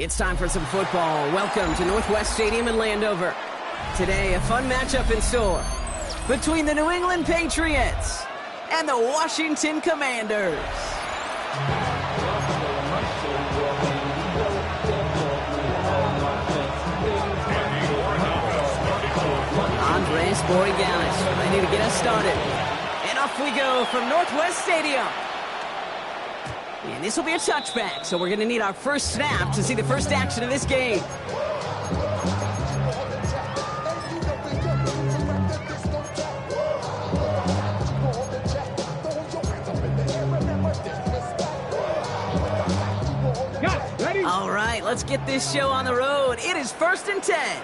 It's time for some football. Welcome to Northwest Stadium in Landover. Today, a fun matchup in store between the New England Patriots and the Washington Commanders. Andres Borregalis ready to get us started. And off we go from Northwest Stadium. And this will be a touchback, so we're going to need our first snap to see the first action of this game. All right, let's get this show on the road. It is 1st and 10.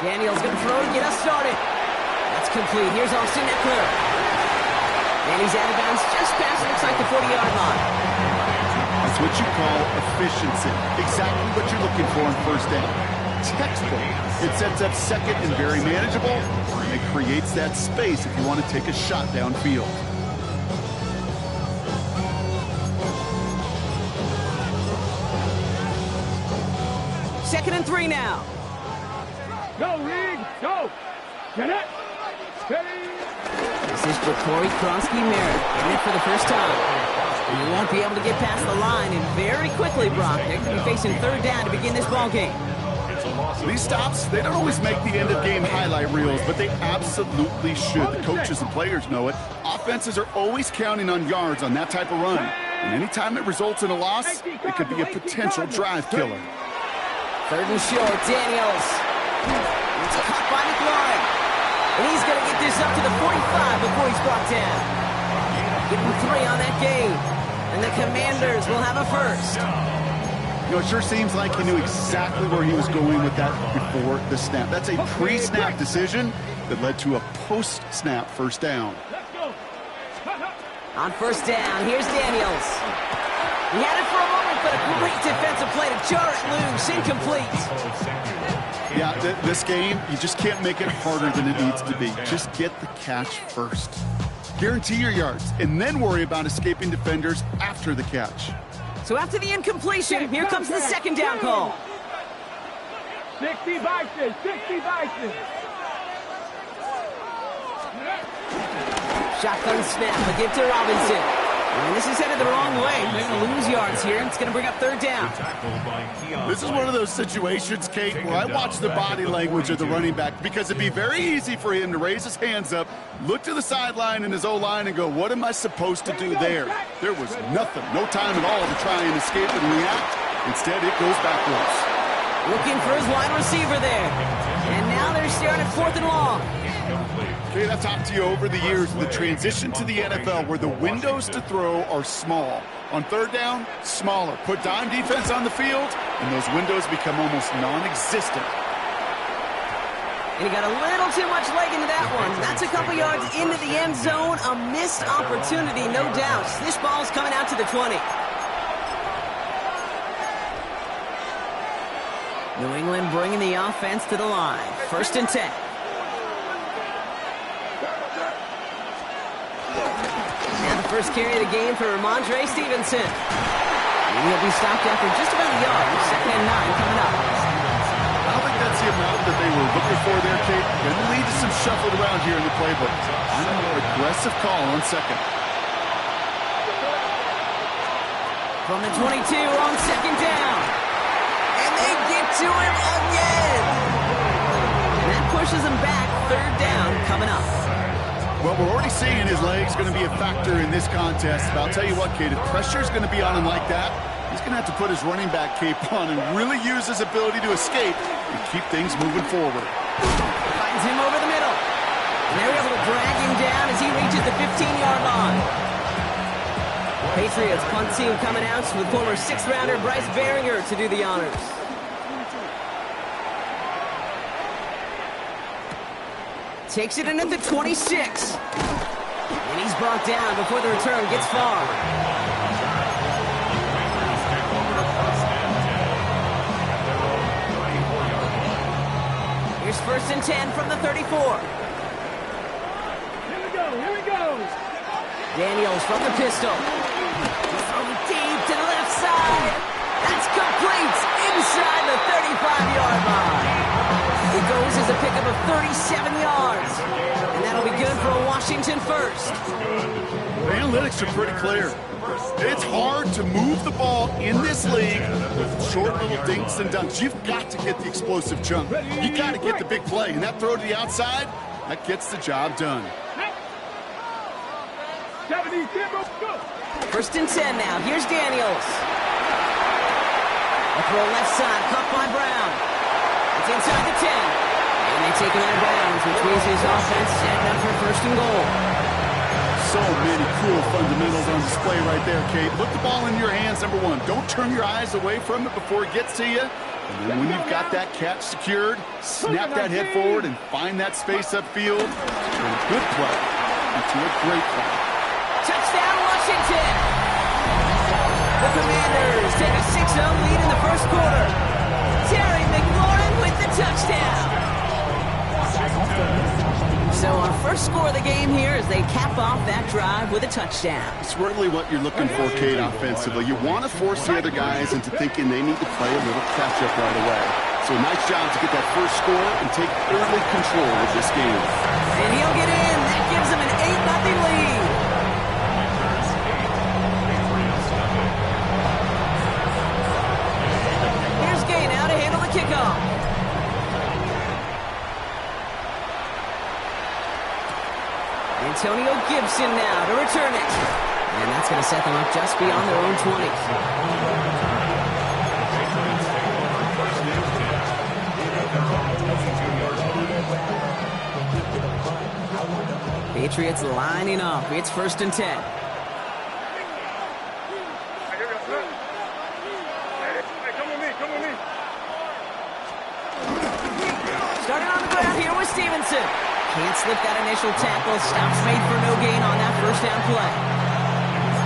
Daniel's going to throw to get us started. That's complete. Here's Austin Eckler. And he's out of bounds just past, looks like the 40-yard line. That's what you call efficiency. Exactly what you're looking for in first down. Textbook. It sets up second and very manageable, and it creates that space if you want to take a shot downfield. Second and 3 now. Go, Reed, go! Get it! This is Jacory Krosky-Merritt in it for the first time. He won't be able to get past the line, and very quickly, Brock, they're going to be facing third down to begin this ball game. These stops, they don't always make the end-of-game highlight reels, but they absolutely should. The coaches and players know it. Offenses are always counting on yards on that type of run. And anytime it results in a loss, it could be a potential drive killer. Third and short, Daniels. It's caught by McLaurin. And he's going to get this up to the 45 before he's brought down. Getting 3 on that game. And the Commanders will have a first. You know, it sure seems like he knew exactly where he was going with that before the snap. That's a pre-snap decision that led to a post-snap first down. On first down, here's Daniels. He had it for a moment, but a great defensive play to jar it loose. Incomplete. Yeah, this game, you just can't make it harder than it needs to be. Just get the catch first. Guarantee your yards, and then worry about escaping defenders after the catch. So after the incompletion, here comes the second down call. 60 Bison, 60 Bison. Shotgun snap, a give to Robinson. And this is headed the wrong way. They're going to lose yards here. It's going to bring up third down. This is one of those situations, Kate, where I watch the body language of the running back because it'd be very easy for him to raise his hands up, look to the sideline in his O-line and go, what am I supposed to do there? There was nothing, no time at all to try and escape and react. Instead, it goes backwards. Looking for his wide receiver there. And now they're staring at 4th and long. Kate, I've talked to you over the years of the transition to the NFL where the windows to throw are small. On third down, smaller. Put dime defense on the field, and those windows become almost non-existent. And he got a little too much leg into that one. That's a couple yards into the end zone. A missed opportunity, no doubt. This ball's coming out to the 20. New England bringing the offense to the line. 1st and 10. First carry of the game for Ramondre Stevenson. And he'll be stopped after just about a yard. 2nd and 9 coming up. I don't think that's the amount that they were looking for there, Kate. Going to lead to some shuffled around here in the playbook. I'm a more aggressive call on second. From the 22 on 2nd down. And they get to him again. And that pushes him back. 3rd down coming up. Well, we're already seeing his legs going to be a factor in this contest. But I'll tell you what, Kate, if pressure's going to be on him like that, he's going to have to put his running back cape on and really use his ability to escape and keep things moving forward. Finds him over the middle. And they're able to drag him down as he reaches the 15-yard line. Patriots punt team coming out with former 6th-rounder Bryce Baringer to do the honors. Takes it in at the 26. And he's brought down before the return gets far. Here's 1st and 10 from the 34. Here we go, here we go. Daniels from the pistol. That's complete inside the 35-yard line. It goes as a pickup of 37 yards. And that'll be good for a Washington first. The analytics are pretty clear. It's hard to move the ball in this league with short little dinks and dunks. You've got to get the explosive chunk. You got to get the big play. And that throw to the outside, that gets the job done. 70, go. First and 10 now. Here's Daniels. A throw left side, caught by Brown. It's inside the 10. And they take him out of bounds, which means his offense set up for first and goal. So many cool fundamentals on display right there, Kate. Put the ball in your hands, number one. Don't turn your eyes away from it before it gets to you. And then when you've got that catch secured, snap that head forward and find that space upfield. From a good play into a great play. Touchdown, Washington! The Commanders take a 6-0 lead in the first quarter. Terry McLaurin with the touchdown. So our first score of the game here as they cap off that drive with a touchdown. It's really what you're looking for, Kate, offensively. You want to force the other guys into thinking they need to play a little catch-up right away. So nice job to get that first score and take early control of this game. And he'll get in. That gives him an 8-0 lead. Here's Gay now to handle the kickoff. Antonio Gibson now to return it. And that's going to set them up just beyond their own 20. Patriots lining up. It's first and 10. Starting on the ground here with Stevenson. Can't slip that initial tackle. Stops made for no gain on that first down play.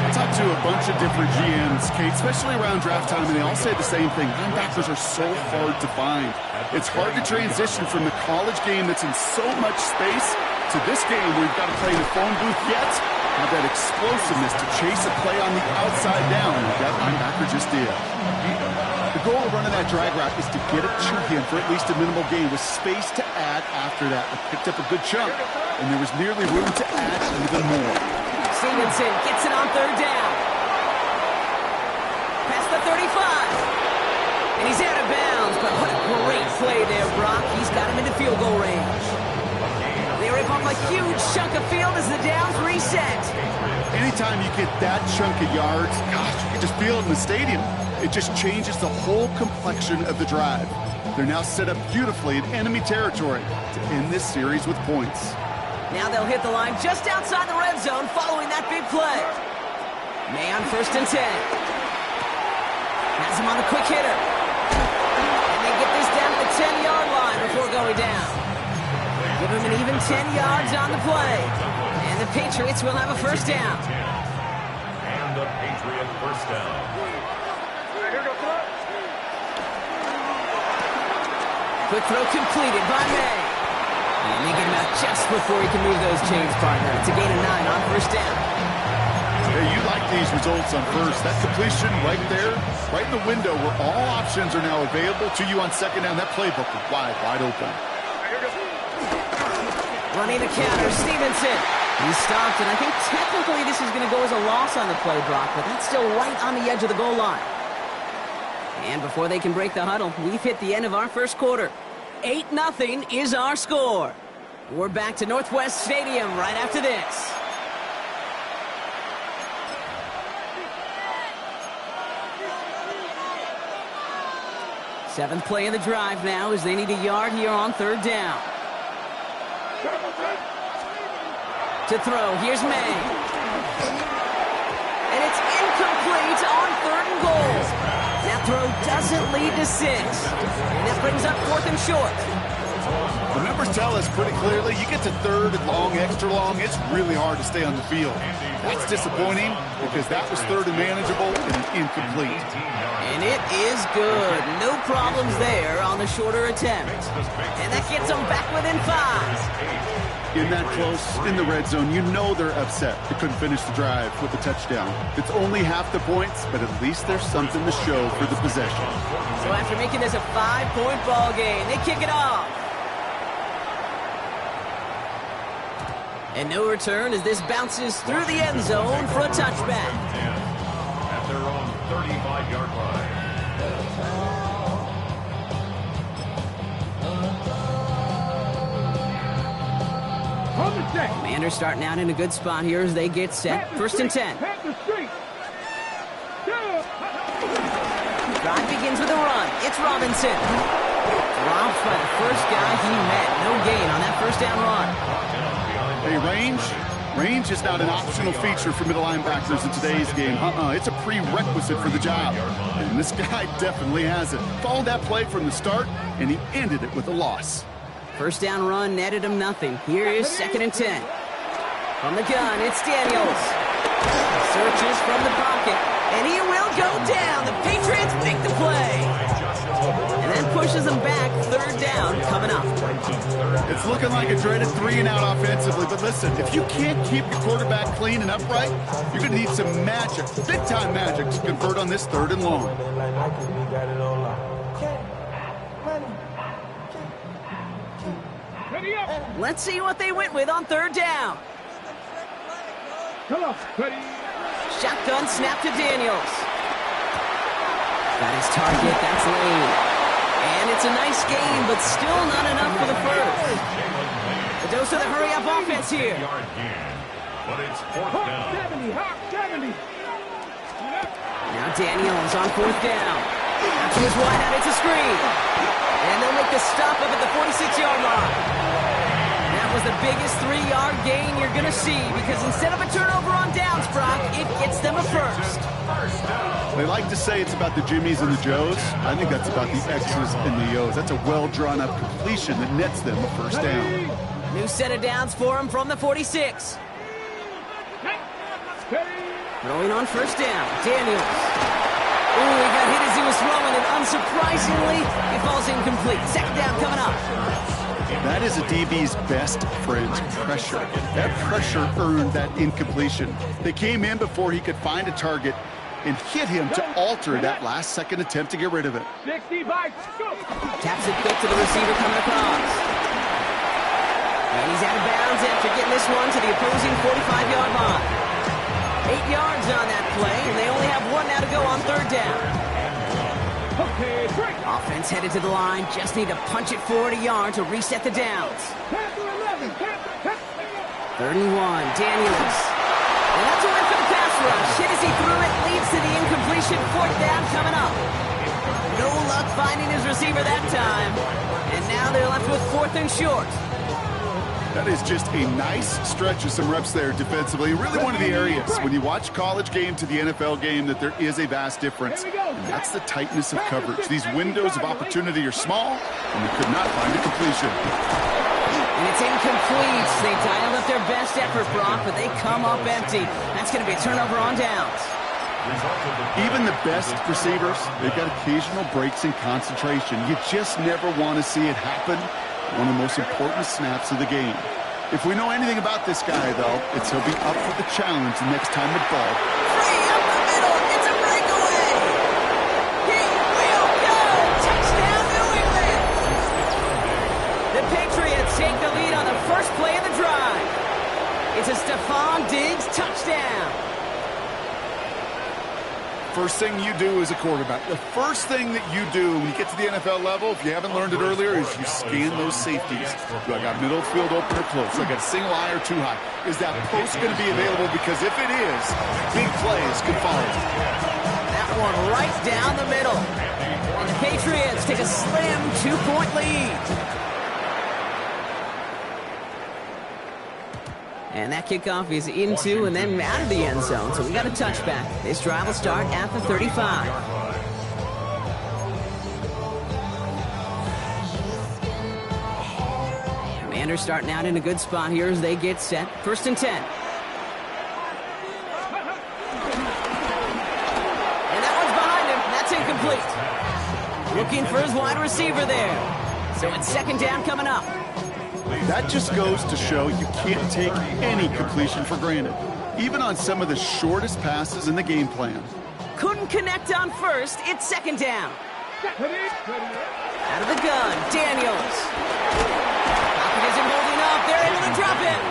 I talked to a bunch of different GMs, Kate, especially around draft time, and they all say the same thing. Linebackers are so hard to find. It's hard to transition from the college game that's in so much space to this game where you've got to play in the phone booth yet have that explosiveness to chase a play on the outside down like that linebacker just did. The goal of running that drag route is to get it to him for at least a minimal gain with space to add after that. They picked up a good chunk, and there was nearly room to add even more. Stevenson gets it on third down. Past the 35. And he's out of bounds, but what a great play there, Brock. He's got him into field goal range. They rip off a huge chunk of field as the downs reset. Anytime you get that chunk of yards, gosh, you can just feel it in the stadium. It just changes the whole complexion of the drive. They're now set up beautifully in enemy territory to end this series with points. Now they'll hit the line just outside the red zone following that big play. May on first and 10. Has him on the quick hitter. And they get this down to the 10-yard line before going down. Give him an even 10 yards on the play. And the Patriots will have a first down. And the Patriot first down. Quick throw completed by May. And they get him out just before he can move those chains, partner. It's a gain of 9 on first down. Hey, you like these results on first. That completion right there, right in the window where all options are now available to you on second down. That playbook is wide open. Running the counter, Stevenson. He's stopped, and I think technically this is going to go as a loss on the play, Brock, but that's still right on the edge of the goal line. And before they can break the huddle, we've hit the end of our first quarter. 8-0 is our score. We're back to Northwest Stadium right after this. Seventh play of the drive now as they need a yard here on third down. To throw, here's May. And it's incomplete on third and goal. That throw doesn't lead to 6. And that brings up fourth and short. The numbers tell us pretty clearly, you get to third and long, extra long, it's really hard to stay on the field. That's disappointing because that was third and manageable and incomplete. And it is good. No problems there on the shorter attempt. And that gets them back within 5. in that close in the red zone, you know they're upset they couldn't finish the drive with the touchdown. It's only half the points, but at least there's something to show for the possession. So after making this a 5-point ball game, they kick it off. And no return as this bounces through the end zone for a touchback. At their own 35-yard line. Commanders starting out in a good spot here as they get set. First and 10. Drive begins with a run. It's Robinson. Dropped by the first guy he met. No gain on that first down run. Hey, range is not an optional feature for middle linebackers in today's game. It's a prerequisite for the job. And this guy definitely has it. Followed that play from the start, and he ended it with a loss. First down run netted him nothing. Here is second and 10. From the gun, it's Daniels. Searches from the pocket, and he will go down. The Patriots make the play. And that pushes them back. Third down coming up. It's looking like a dreaded 3-and-out offensively, but listen, if you can't keep your quarterback clean and upright, you're going to need some magic, big-time magic, to convert on this 3rd and long. Let's see what they went with on 3rd down. Come on, buddy. Shotgun snap to Daniels. Got his target, that's Lane. And it's a nice game, but still not enough for the first. A dose of the hurry-up offense here. But it's 4th down. Hawk 70. Now Daniels on 4th down. Now to his wide out, it's a screen. And they'll make the stop up at the 46-yard line. That was the biggest 3-yard gain you're going to see because instead of a turnover on downs, Brock, it gets them a first. They like to say it's about the Jimmies and the Joes. I think that's about the X's and the O's. That's a well-drawn-up completion that nets them a first down. New set of downs for him from the 46. Throwing on first down, Daniels. Ooh, he got hit as he was throwing, and unsurprisingly, he falls incomplete. Second down coming up. That is a DB's best friend, pressure. That pressure earned that incompletion. They came in before he could find a target and hit him to alter that last-second attempt to get rid of it. 60 by Taps it quick to the receiver coming across. And he's out of bounds after getting this one to the opposing 45-yard line. 8 yards on that play, and they only have 1 now to go on 3rd down. Okay, break. Offense headed to the line. Just need to punch it forward a yard to reset the downs. 3rd and 1, Daniels. And that's a win for the pass rush. Hit as he threw it, leads to the incompletion. 4th down coming up. No luck finding his receiver that time. And now they're left with 4th and short. That is just a nice stretch of some reps there defensively. Really one of the areas when you watch college game to the NFL game that there is a vast difference. And that's the tightness of coverage. These windows of opportunity are small, and they could not find a completion. And it's incomplete. They dialed up their best effort, Brock, but they come up empty. That's going to be a turnover on downs. Even the best receivers, they've got occasional breaks in concentration. You just never want to see it happen. One of the most important snaps of the game. If we know anything about this guy, though, it's he'll be up for the challenge the next time the ball. Free up the middle. It's a breakaway. He will go. Touchdown, New England. The Patriots take the lead on the first play of the drive. It's a Stephon Diggs touchdown. First thing you do as a quarterback, the first thing that you do when you get to the NFL level, if you haven't learned it earlier, is you scan those safeties. Do I got middle field open or close? Do I got single high or too high? Is that post going to be available? Because if it is, big plays could follow. That one right down the middle. And the Patriots take a slim 2-point lead. And that kickoff is into and then out of the end zone. So we got a touchback. This drive will start at the 35. Commanders starting out in a good spot here as they get set. First and 10. And that one's behind him. That's incomplete. Looking for his wide receiver there. So it's second down coming up. That just goes to show you can't take any completion for granted, even on some of the shortest passes in the game plan. Couldn't connect on first. It's second down. Out of the gun, Daniels. Pocket isn't holding up. They're able to drop it.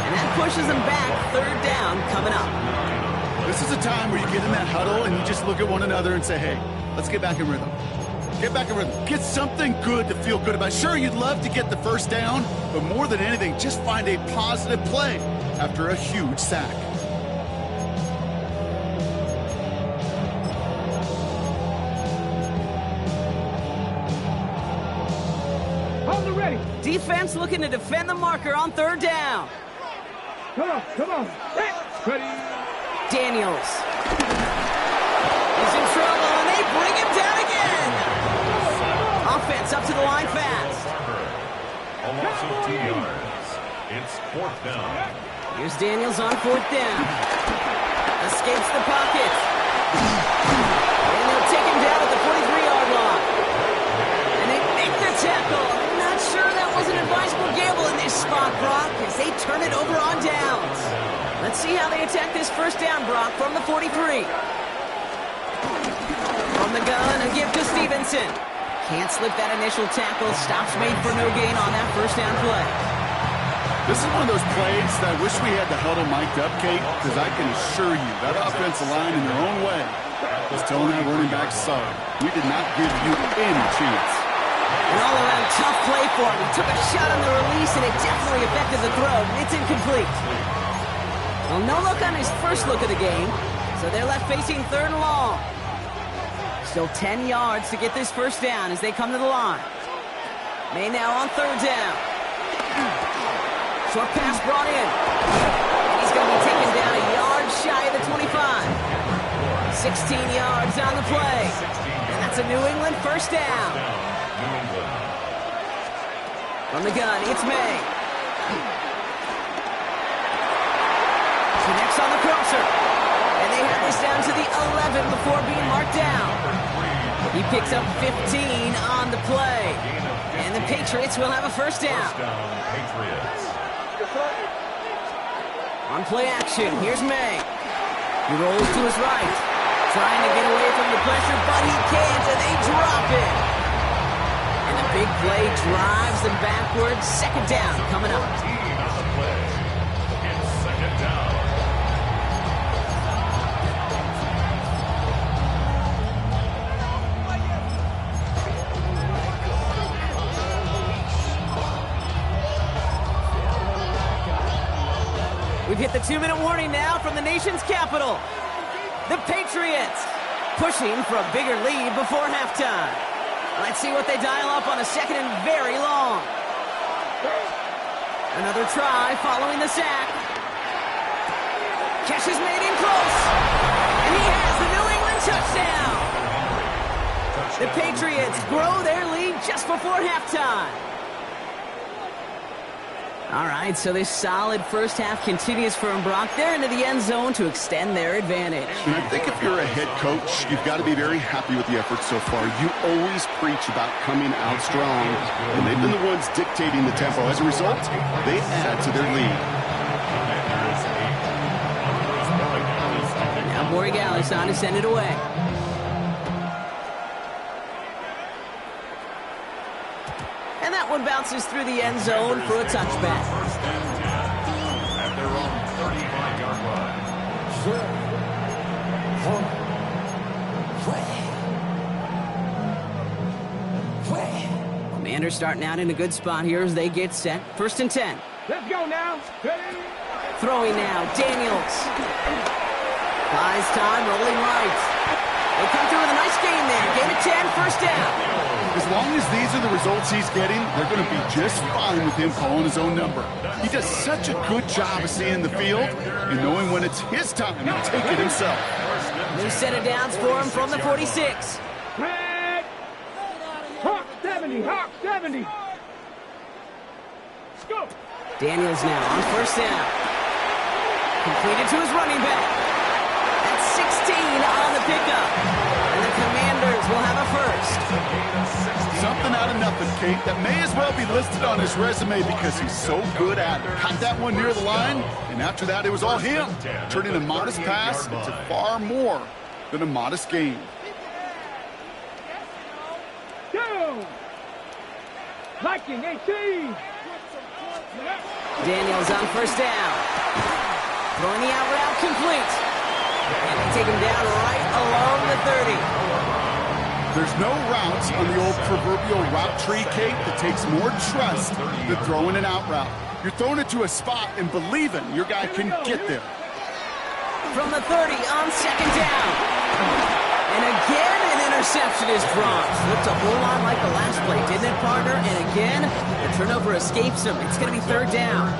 And that pushes them back. Third down coming up. This is a time where you get in that huddle and you just look at one another and say, hey, let's get back in rhythm. Get back in rhythm. Get something good to feel good about. Sure, you'd love to get the first down, but more than anything, just find a positive play after a huge sack. Hold it ready. Defense looking to defend the marker on third down. Come on. Ready. Daniels. He's in trouble, and they bring him down again. Offense up to the line fast. A loss of 2 yards. It's fourth down. Here's Daniels on fourth down. Escapes the pocket. And they'll take him down at the 43-yard line. And they make the tackle. I'm not sure that was an advisable gamble in this spot, Brock, as they turn it over on downs. Let's see how they attack this first down, Brock, from the 43. From the gun, a give to Stevenson. Can't slip that initial tackle. Stops made for no gain on that first down play. This is one of those plays that I wish we had the huddle mic'd up, Kate, because I can assure you that offensive line in their own way was telling that running back, sorry, we did not give you any chance. An all-around tough play for him. He took a shot on the release, and it definitely affected the throw. It's incomplete. Well, no look on his first look of the game, so they're left facing third and long. Still 10 yards to get this first down as they come to the line. May now on third down. Short pass brought in. He's going to be taken down a yard shy of the 25. 16 yards on the play. And that's a New England first down. From the gun, it's May. Connects on the crosser. And they have this down to the 11 before being marked down. He picks up 15 on the play. And the Patriots will have a first down. On play action, here's May. He rolls to his right. Trying to get away from the pressure, but he can't, and they drop it. And the big play drives them backwards. Second down coming up. We've hit the 2-minute warning now from the nation's capital. The Patriots pushing for a bigger lead before halftime. Let's see what they dial up on a second and very long. Another try following the sack. Catch is made in close. And he has the New England touchdown. The Patriots grow their lead just before halftime. All right, so this solid first half continues for Brock. They're into the end zone to extend their advantage. And I think if you're a head coach, you've got to be very happy with the effort so far. You always preach about coming out strong, and they've been the ones dictating the tempo. As a result, they add to their lead. Now Borregales on to send it away. And that one bounces through the end zone for a touchback. At their own 35-yard line. Commanders starting out in a good spot here as they get set. First and 10. Let's go now. Ready? Throwing now, Daniels. Buys time, rolling right. They come through with a nice gain there. Gain of 10, first down. As long as these are the results he's getting, they're going to be just fine with him calling his own number. He does such a good job of seeing the field and knowing when it's his time to take it himself. New set of downs for him from the 46. Red. Hawk 70. Hawk 70. Let's go. Daniels now on first down. Completed to his running back. That's 16 on the pickup. And the Commanders will have a first. So something out of nothing, Kate, that may as well be listed on his resume because he's so good at it. Caught that one near the line, and after that, it was all him, turning a modest pass into far more than a modest gain. Go! Viking 18! Daniels on first down. Throwing the out route complete. And they take him down right along the 30. There's no routes on the old proverbial route tree, Kate, that takes more trust than throwing an out route. You're throwing it to a spot and believing your guy can get there. From the 30 on second down. And again, an interception is dropped. Looked a whole lot like the last play, didn't it, partner? And again, the turnover escapes him. It's going to be third down.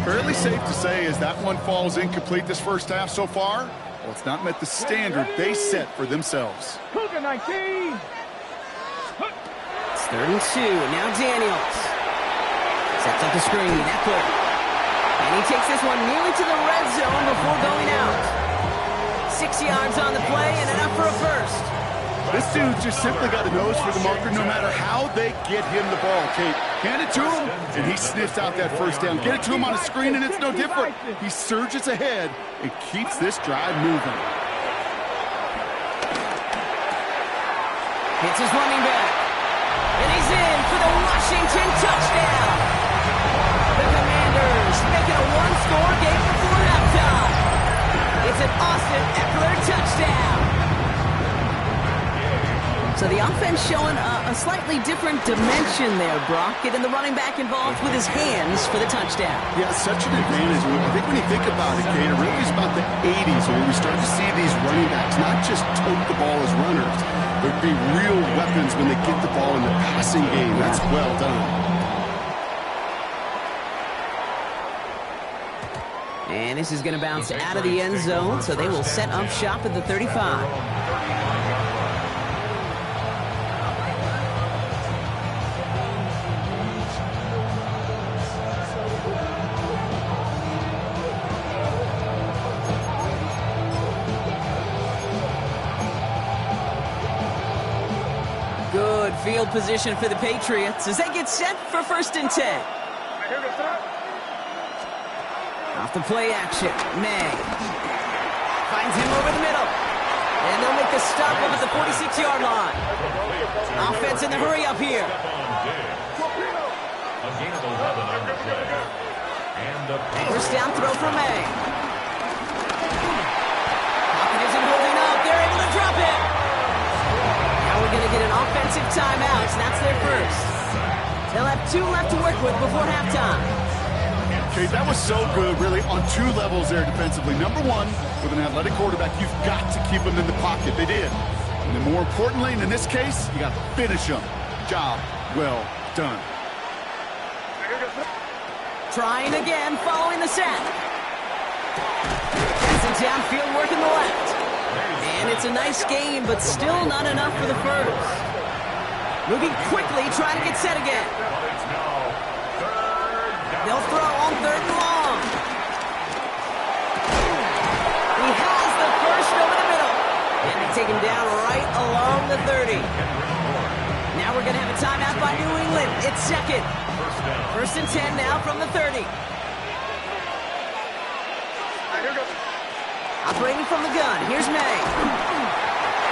Fairly safe to say as that one falls incomplete this first half so far, well, it's not met the standard they set for themselves. Cougar 19! It's 3rd and 2. Now Daniels. Sets up the screen. Eckler. And he takes this one nearly to the red zone before going out. 6 yards on the play and enough for a first. This dude just simply got a nose for the marker no matter how they get him the ball, Kate. Hand it to him, and he sniffs out that first down. Get it to him on a screen, and it's no different. He surges ahead and keeps this drive moving. Hits his running back. And he's in for the Washington touchdown. The Commanders make it a one-score game before halftime. It's an Austin Eckler touchdown. So the offense showing a slightly different dimension there, Brock. Getting the running back involved with his hands for the touchdown. Yeah, such an advantage. I think when you think about it, Kate, it really is about the 80s when we start to see these running backs not just tote the ball as runners. There'd be real weapons when they get the ball in the passing game. That's well done. And this is going to bounce out of the end zone, so they will set up shop at the 35. Good field position for the Patriots as they get set for 1st and 10. Off the play action, May finds him over the middle. And they'll make the stop up at the 46-yard line. Offense in the hurry up here. First down throw for May. Hopkins isn't holding up. They're able to drop it. Now we're going to get an offensive timeout, and that's their first. They'll have 2 left to work with before halftime. Okay, that was so good, really, on 2 levels there defensively. Number 1, with an athletic quarterback, you've got to keep him in the pocket. They did. And then more importantly, and in this case, you got to finish him. Job well done. Trying again, following the sack. Passing downfield, working the left. And it's a nice game, but still not enough for the first. Moving quickly, trying to get set again. They'll throw on 3rd and long. He has the first over the middle. And they take him down right along the 30. Now we're going to have a timeout by New England. It's 2nd. 1st and 10 now from the 30. Operating from the gun. Here's May.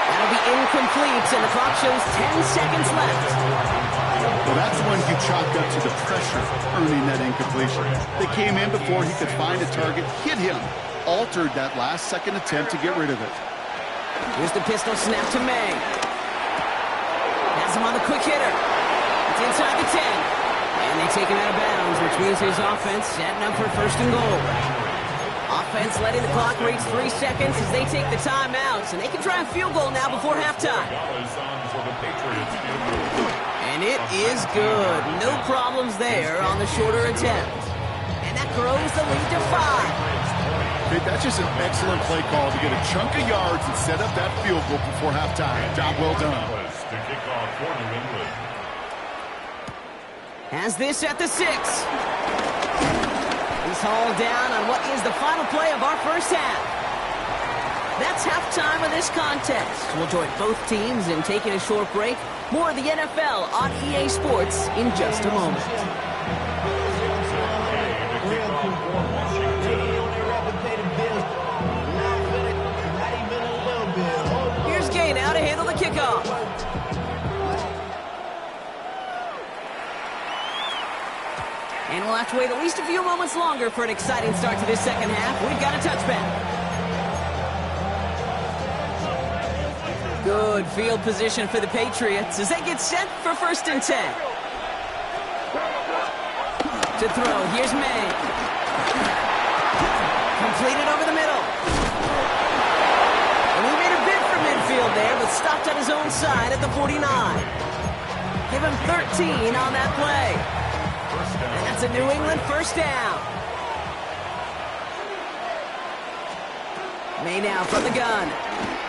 That'll be incomplete, and the clock shows 10 seconds left. Well, that's when he chalked up to the pressure, earning that incompletion. They came in before he could find a target, hit him, altered that last-second attempt to get rid of it. Here's the pistol snap to May. Has him on the quick hitter. It's inside the 10. And they take him out of bounds, which means his offense setting up for 1st and goal. Offense letting the clock reach 3 seconds as they take the timeouts, and they can try a field goal now before halftime. And it is good. No problems there on the shorter attempt. And that grows the lead to 5. Okay, that's just an excellent play call to get a chunk of yards and set up that field goal before halftime. Job well done. Has this at the 6. He's hauled down on what is the final play of our first half. That's halftime of this contest. We'll join both teams in taking a short break. More of the NFL on EA Sports in just a moment. Here's Gay now to handle the kickoff. And we'll have to wait at least a few moments longer for an exciting start to this second half. We've got a touchback. Good field position for the Patriots as they get set for 1st and 10. To throw, here's May. Completed over the middle. And he made a bid for midfield there, but stopped on his own side at the 49. Give him 13 on that play. And that's a New England 1st down. May now from the gun.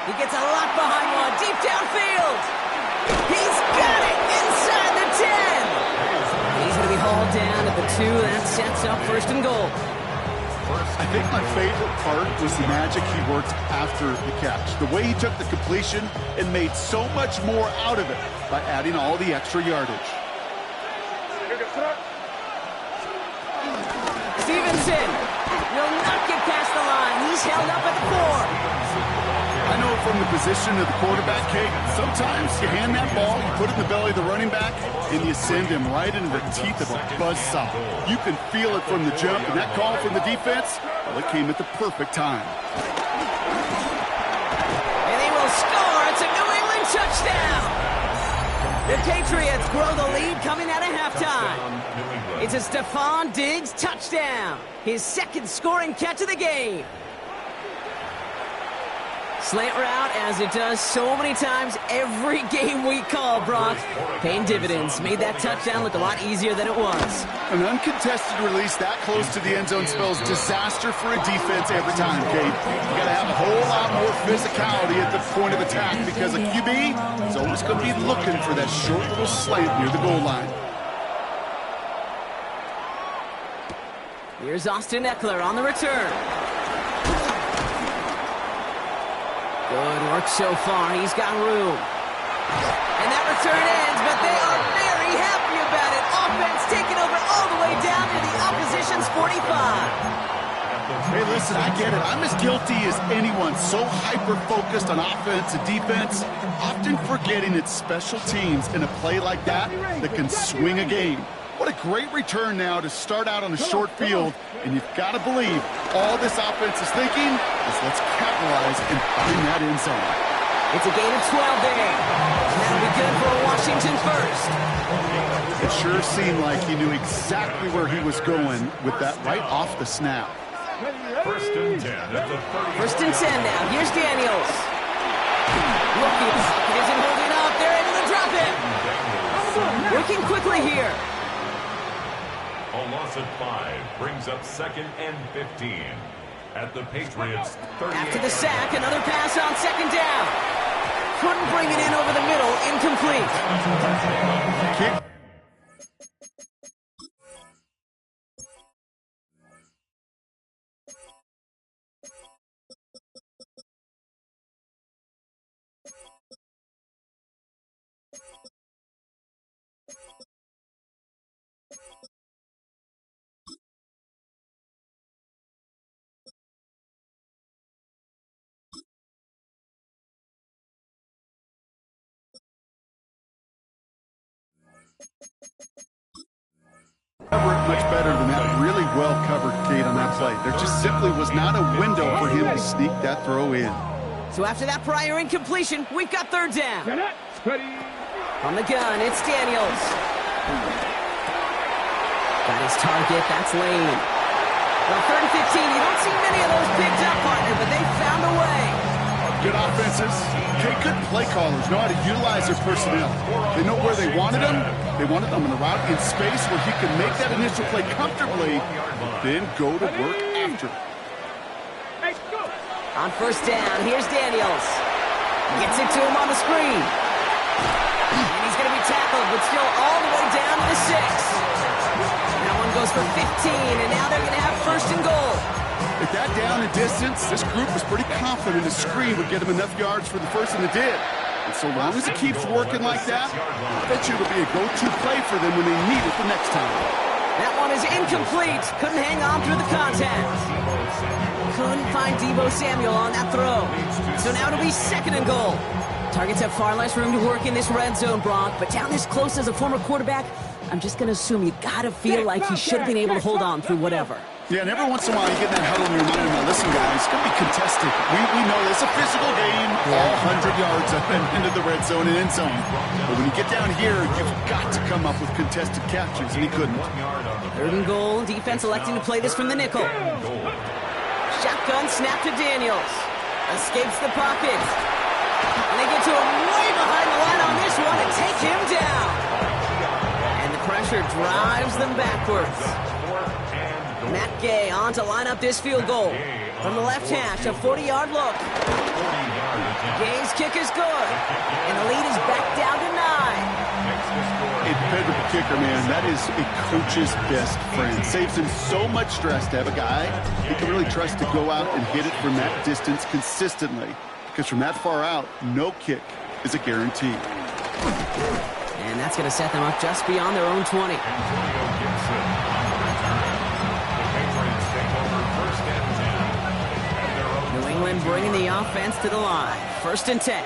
He gets a lot behind one, deep downfield. He's got it inside the 10. He's going to be hauled down at the 2. That sets up 1st and goal. I think my favorite part was the magic he worked after the catch. The way he took the completion and made so much more out of it by adding all the extra yardage. Stevenson will not get past the line. He's held up at the 4. I know from the position of the quarterback, Kate, sometimes you hand that ball, you put it in the belly of the running back, and you send him right into the teeth of a buzzsaw. You can feel it from the jump, and that call from the defense, well, it came at the perfect time. And they will score. It's a New England touchdown. The Patriots grow the lead coming out of halftime. It's a Stephon Diggs touchdown. His 2nd scoring catch of the game. Slant route, as it does so many times every game we call, Brock. Paying dividends. Made that touchdown look a lot easier than it was. An uncontested release that close to the end zone spells disaster for a defense every time, Kate. You got to have a whole lot more physicality at the point of attack because a QB is always going to be looking for that short little slant near the goal line. Here's Austin Eckler on the return. Good work so far. He's got room. And that return ends, but they are very happy about it. Offense taking over all the way down to the opposition's 45. Hey, listen, I get it. I'm as guilty as anyone. So hyper-focused on offense and defense, often forgetting it's special teams in a play like that that can swing a game. What a great return now to start out on a short field, and you've got to believe all this offense is thinking is let's capitalize and find that end zone. It's a gain of 12 there. And that'll be good for a Washington 1st. It sure seemed like he knew exactly where he was going with that right off the snap. 1st and 10 at the 30. 1st and 10 now. Here's Daniels. Looking, pocket isn't holding up. They're able to drop it. Working quickly here. A loss of 5 brings up 2nd and 15 at the Patriots 38. After the sack, another pass on 2nd down. Couldn't bring it in over the middle. Incomplete. Kick. Much better than that. Really well covered, Kate, on that play. There just simply was not a window for him to sneak that throw in. So after that prior incompletion, we've got 3rd down. On the gun, it's Daniels. Got his target. That's Lane. Well, 3rd and 15. You don't see many of those picked up, partner, but they found a way. Good offenses. Kate, good play callers know how to utilize their personnel. They know where they wanted them. They wanted them in a route in space where he can make that initial play comfortably, then go to work after. On 1st down, here's Daniels. Gets it to him on the screen. And he's going to be tackled, but still all the way down to the 6. That one goes for 15, and now they're going to have 1st and goal. At that down and distance, this group was pretty confident a screen would get him enough yards for the first, and it did. And so long as it keeps working like that, I bet you it'll be a go-to play for them when they need it the next time. That one is incomplete. Couldn't hang on through the contact. Couldn't find Deebo Samuel on that throw. So now it'll be 2nd and goal. Targets have far less room to work in this red zone, Brock, but down this close as a former quarterback, I'm just going to assume you got to feel like he should have been able to hold on through whatever. Yeah, and every once in a while you get that huddle in your mind, now listen, guys, it's going to be contested. We know it's a physical game, all 100 yards up and into the red zone and end zone. But when you get down here, you've got to come up with contested captures, and he couldn't. 3rd and goal, defense electing to play this from the nickel. Shotgun snap to Daniels. Escapes the pocket. And they get to him way behind the line on this one and take him down. And the pressure drives them backwards. Matt Gay on to line up this field goal. From the left hash, a 40-yard look. Gay's kick is good. And the lead is back down to 9. A dependable kicker, man. That is a coach's best friend. Saves him so much stress to have a guy he can really trust to go out and hit it from that distance consistently. Because from that far out, no kick is a guarantee. And that's going to set them up just beyond their own 20. New England bringing the offense to the line. 1st and 10.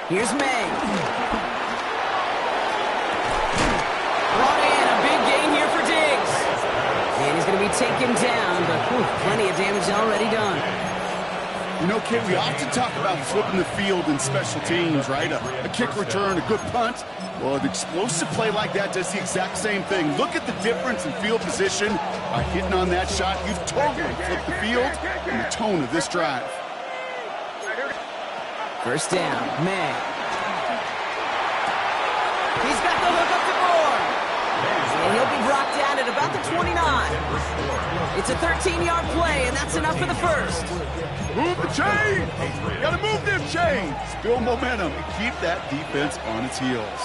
Here's May. Brought in a big gain here for Diggs. And he's going to be taken down, but plenty of damage already done. You know, Kid, we often talk about flipping the field in special teams, right? A kick return, a good punt. Well, an explosive play like that does the exact same thing. Look at the difference in field position. By hitting on that shot, you've totally flipped the field and the tone of this drive. 1st down, May. He's got the hook up to Moore. And he'll be brought down at about the 29. It's a 13-yard play, and that's enough for the 1st. Move the chain! Gotta move them chains! Build momentum and keep that defense on its heels.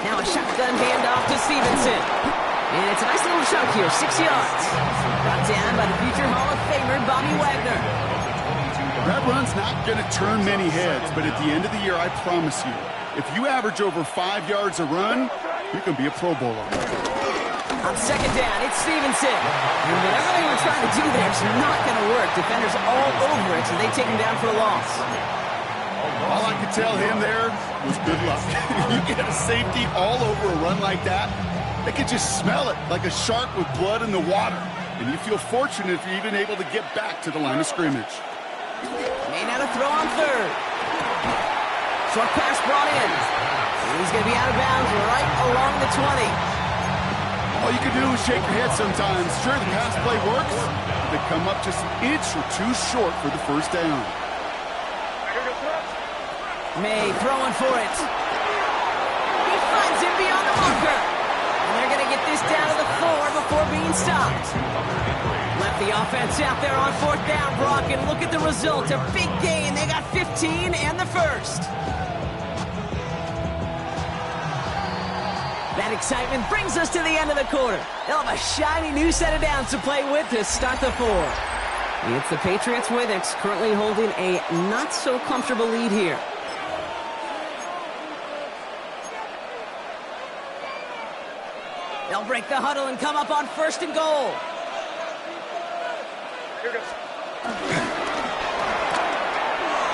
Now a shotgun handoff to Stevenson. And it's a nice little chunk here, 6 yards. Brought down by the future Hall of Famer, Bobby Wagner. That run's not going to turn many heads, but at the end of the year, I promise you, if you average over 5 yards a run, you can be a Pro Bowler. On 2nd down, it's Stevenson. And whatever they were trying to do there is not going to work. Defenders all over it, so they take him down for a loss. All I could tell him there was good luck. You get a safety all over a run like that, they could just smell it like a shark with blood in the water. And you feel fortunate if you're even able to get back to the line of scrimmage. May now to throw on 3rd. Short pass brought in. And he's going to be out of bounds right along the 20. All you can do is shake your head sometimes. Sure, the pass play works. They come up just an inch or two short for the 1st down. May throwing for it. He finds him beyond the bunker. And they're going to get this down to the 4 before being stopped. Left the offense out there on 4th down, Brock, and look at the result. A big gain. They got 15 and the 1st. That excitement brings us to the end of the quarter. They'll have a shiny new set of downs to play with to start the 4th. It's the Patriots with it, currently holding a not-so-comfortable lead here. They'll break the huddle and come up on 1st and goal.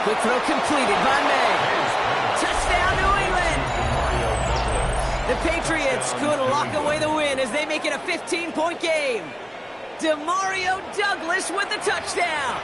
Quick throw completed by May. Touchdown, New England! The Patriots could lock away the win as they make it a 15-point game. Demario Douglas with the touchdown.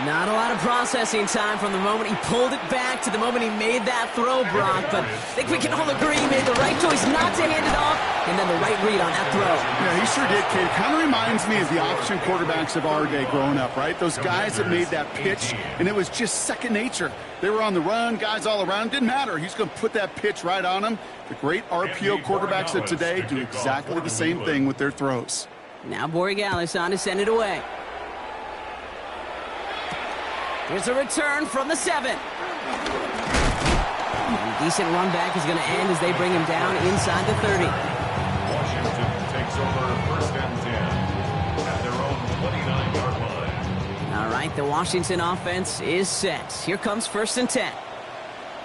Not a lot of processing time from the moment he pulled it back to the moment he made that throw, Brock. But I think we can all agree he made the right choice not to hand it off, and then the right read on that throw. Yeah, he sure did, Kate. Kind of reminds me of the option quarterbacks of our day growing up, right? Those guys that made that pitch, and it was just second nature. They were on the run, guys all around. Didn't matter. He's going to put that pitch right on them. The great RPO quarterbacks of today do exactly the same thing with their throws. Now Borregales on to send it away. Here's a return from the 7. And decent run back is going to end as they bring him down inside the 30. Washington takes over first and 10 at their own 29-yard line. All right, the Washington offense is set. Here comes first and 10.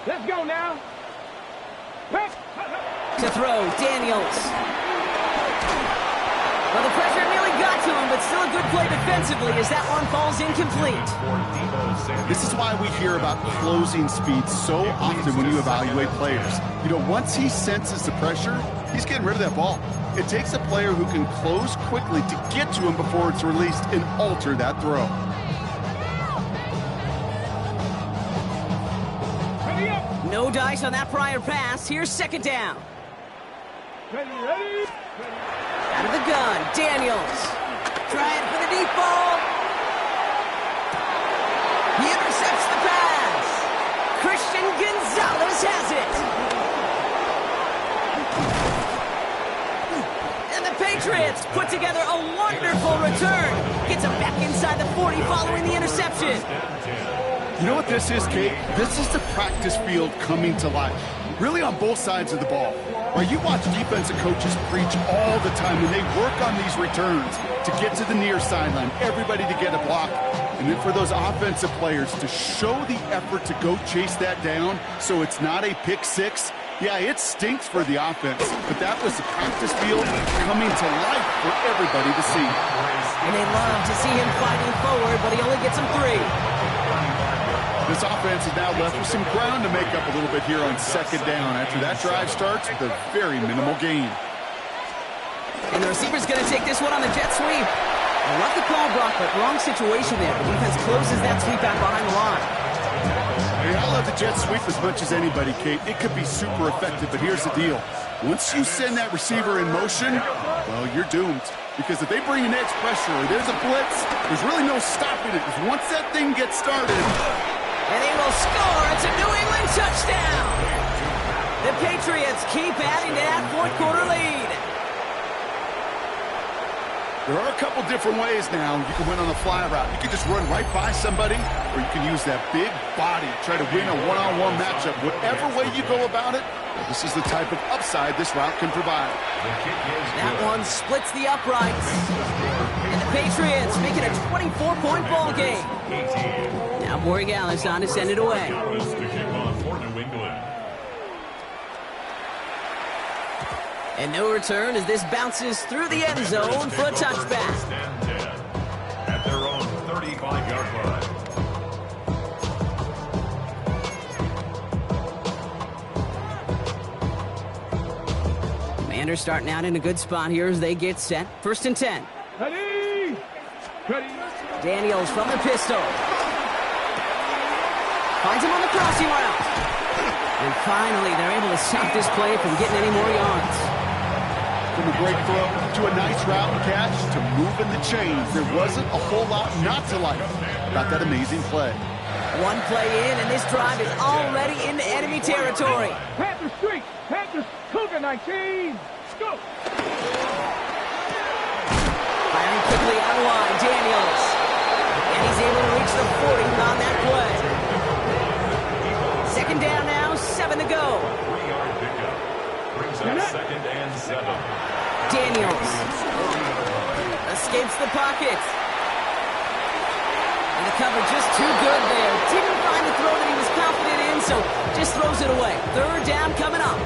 Let's go now. To throw, Daniels. Well, the pressure nearly got to him, but still a good play defensively as that one falls incomplete. This is why we hear about closing speed so often when you evaluate players. You know, once he senses the pressure, he's getting rid of that ball. It takes a player who can close quickly to get to him before it's released and alter that throw. No dice on that prior pass. Here's second down. Ready. Out of the gun, Daniels. Trying for the deep ball. He intercepts the pass. Christian Gonzalez has it. And the Patriots put together a wonderful return. Gets him back inside the 40 following the interception. You know what this is, Kate? This is the practice field coming to life. Really on both sides of the ball. Right, you watch defensive coaches preach all the time when they work on these returns to get to the near sideline, everybody to get a block, and then for those offensive players to show the effort to go chase that down so it's not a pick six. Yeah, it stinks for the offense, but that was the practice field coming to life for everybody to see. And they love to see him fighting forward, but he only gets him 3. This offense is now left with some ground to make up a little bit here on second down after that drive starts with a very minimal gain. And the receiver's going to take this one on the jet sweep. I love the call, Brock, but wrong situation there. The defense closes that sweep out behind the line. I love the jet sweep as much as anybody, Kate. It could be super effective, but here's the deal. Once you send that receiver in motion, well, you're doomed. Because if they bring an edge pressure or there's a blitz, there's really no stopping it. Because once that thing gets started... And he will score. It's a New England touchdown. The Patriots keep adding to that fourth quarter lead. There are a couple different ways now you can win on a fly route. You can just run right by somebody, or you can use that big body, try to win a one-on-one matchup. Whatever way you go about it, this is the type of upside this route can provide. That one splits the uprights. And the Patriots make it a 24-point ball game. Now Borregales on to send it away. And no return as this bounces through the end zone for a touchback. At their own 35-yard line. Commanders starting out in a good spot here as they get set. First and 10. Ready. Daniels from the pistol. Finds him on the crossing route. And finally, they're able to stop this play from getting any more yards. From a great throw to a nice route and catch to moving the chains. There wasn't a whole lot not to like about that amazing play. One play in, and this drive is already into enemy territory. Panther Street. Panthers Cougar 19. Go. Firing quickly out of line, Daniels. And he's able to reach the 40 on that play. Second down now, 7 to go. 3-yard pickup. Brings up second and 7. Daniels escapes the pocket. And the cover just too good there. Didn't find the throw that he was confident in, so just throws it away. Third down coming up.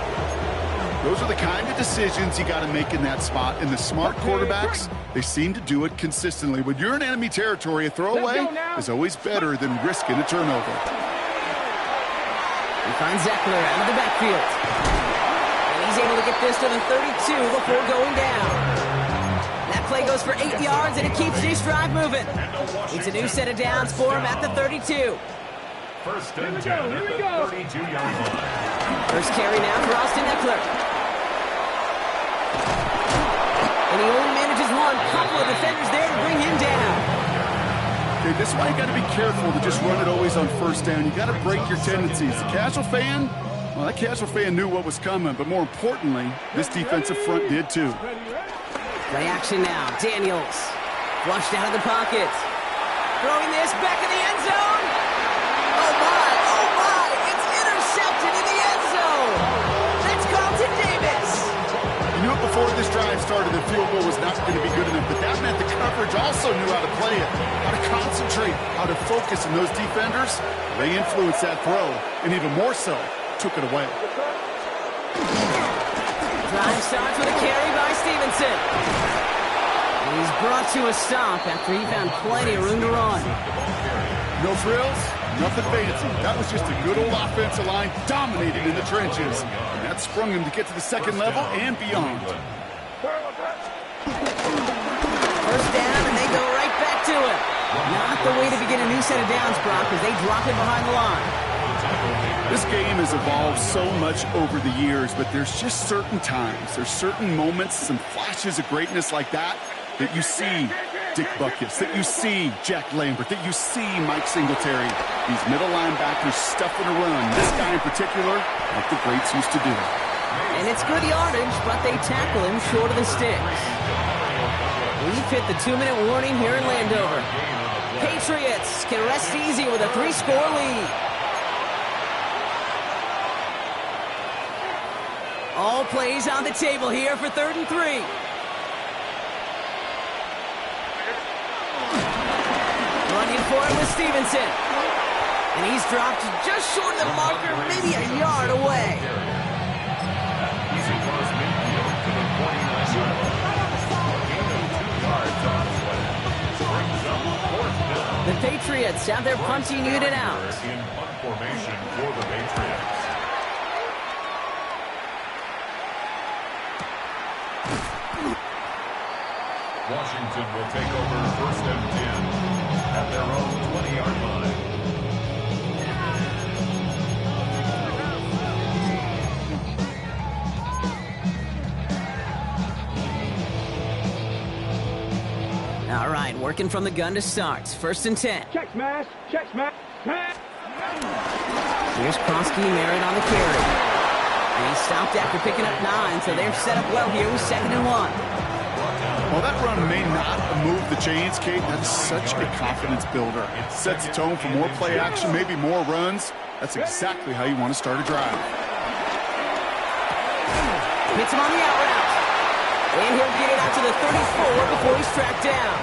Those are the kind of decisions you got to make in that spot. And the smart quarterbacks, they seem to do it consistently. When you're in enemy territory, a throwaway is always better than risking a turnover. He finds Eckler out of the backfield. And he's able to get this to the 32 before going down. That play goes for 8 yards, and it keeps this drive moving. It's a new set of downs for him at the 32. First and 10 at the 32-yard line. First carry now for Austin Eckler. And he only manages one. Couple of defenders there to bring him down. Okay, this is why you got to be careful to just run it always on first down. You got to break your tendencies. The casual fan, well, that casual fan knew what was coming, but more importantly, this defensive front did too. Play action now. Daniels flushed out of the pocket. Throwing this back in the end zone. going to be good enough, but that meant the coverage also knew how to play it, how to concentrate, how to focus, and those defenders, they influenced that throw, and even more so, took it away. Drive starts with a carry by Stevenson. He's brought to a stop after he found plenty of room to run. No frills, nothing fancy. That was just a good old offensive line dominated in the trenches. And that sprung him to get to the second level and beyond. First down, and they go right back to it. Not the way to begin a new set of downs, Brock, as they drop it behind the line. This game has evolved so much over the years, but there's just certain times, there's certain moments, some flashes of greatness like that you see Dick Butkus, that you see Jack Lambert, that you see Mike Singletary. These middle linebackers stuffing a run. This guy in particular, like the greats used to do. And it's good yardage, but they tackle him short of the sticks. We've hit the 2-minute warning here in Landover. Patriots can rest easy with a 3-score lead. All plays on the table here for 3rd and 3. Running for it with Stevenson. And he's dropped just short of the marker, maybe a yard away. Easy cross midfield to the 49-yard line. Gain of 2 yards on the play. Brings up 4th down. The Patriots have their punting unit out. In punt formation for the Patriots. Washington will take over 1st and 10 at their own 20-yard line. All right, working from the gun to start. 1st and 10. Check smash. Check smash. Here's Kronsky, Merritt on the carry. And he stopped after picking up 9, so they're set up well here with 2nd and 1. While that run may not move the chains, Kate, that's such a confidence builder. It sets the tone for more play action, maybe more runs. That's exactly how you want to start a drive. Hits him on the out route. And he'll get it out to the 34 before he's tracked down.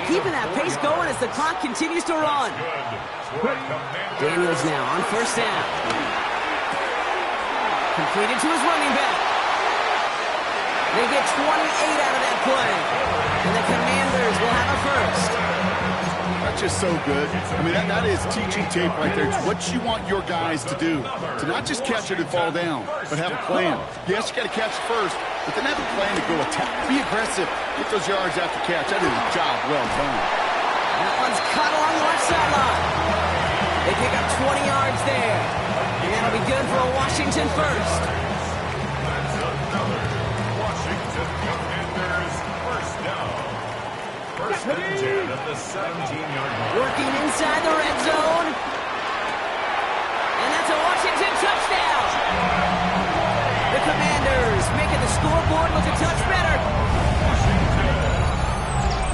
Keeping that pace going as the clock continues to run. Daniels now on 1st down. Completed to his running back. They get 28 out of that play. And the Commanders will have a 1st. That's just so good. I mean, that is teaching tape right there. It's what you want your guys to do. To not just catch it and fall down, but have a plan. Yes, you got to catch it first, but then have a plan to go attack. Be aggressive. Get those yards after catch. That is a job well done. That one's cut along the left sideline. They pick up 20 yards there. And that'll be good for a Washington 1st. Washington Commanders 1st down. 1st and 10 at the 17-yard line. Working inside the red zone. And that's a Washington touchdown. The Commanders making the scoreboard look a touch better.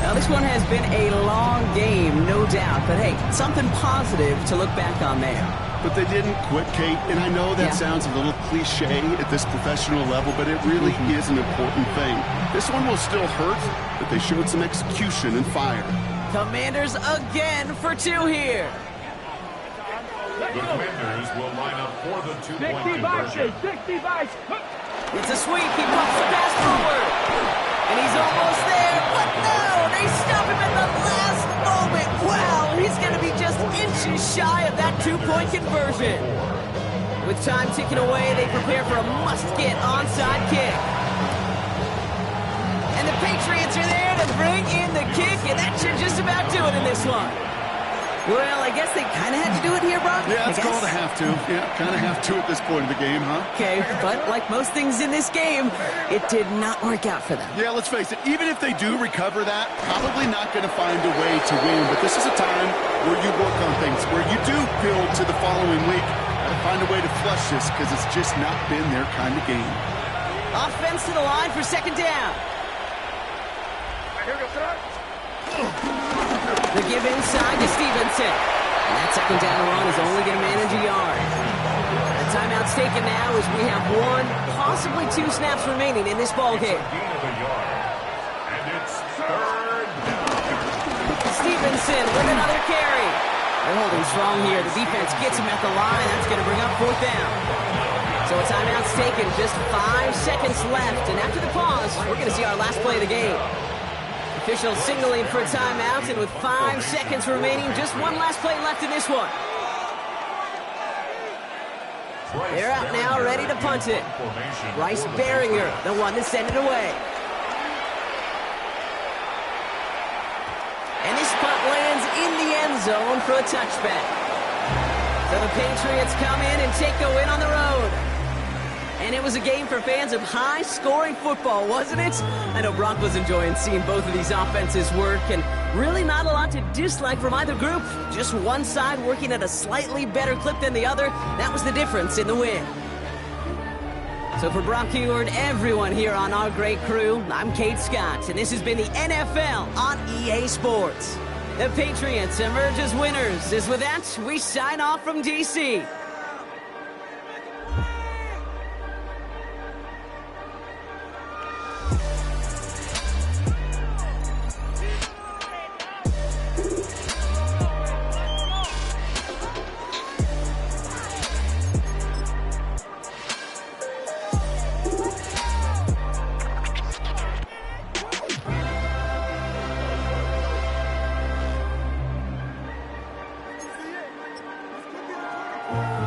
Now this one has been a long game, no doubt. But hey, something positive to look back on there. But they didn't quit, Kate, and I know that sounds a little cliche at this professional level, but it really is an important thing. This one will still hurt, but they showed some execution and fire. Commanders again for 2 here. The Commanders will line up for the 2-point conversion. 60 by. It's a sweep. He pumps the pass forward. And he's almost there. But no, they stop him at the last moment. Wow, he's going to be just inches shy of that 2-point conversion. With time ticking away, they prepare for a must-get onside kick. And the Patriots are there to bring in the kick, and that should just about do it in this one. Well, I guess they kind of had to do it here, Brock. Yeah, it's called a have to. Yeah, kind of have to at this point in the game, huh? Okay, but like most things in this game, it did not work out for them. Yeah, let's face it, even if they do recover that, probably not going to find a way to win. But this is a time where you work on things, where you do build to the following week. Got to find a way to flush this because it's just not been their kind of game. Offense to the line for 2nd down. The give inside to Stevenson. And that 2nd down run is only going to manage a yard. The timeout's taken now as we have 1, possibly 2 snaps remaining in this ball game. third down. Stevenson with another carry. They're holding strong here. The defense gets him at the line. That's going to bring up 4th down. So a timeout's taken. Just 5 seconds left. And after the pause, we're going to see our last play of the game. Officials signaling for a timeout. And with 5 seconds remaining, just one last play left in this one. They're out now, ready to punt it. Bryce Baringer, the one to send it away. And this punt lands in the end zone for a touchback. So the Patriots come in and take the win on the road. And it was a game for fans of high-scoring football, wasn't it? I know Brock was enjoying seeing both of these offenses work, and really not a lot to dislike from either group. Just one side working at a slightly better clip than the other. That was the difference in the win. So for Brock Heward, everyone here on our great crew, I'm Kate Scott, and this has been the NFL on EA Sports. The Patriots emerge as winners. As with that, we sign off from D.C. Yeah.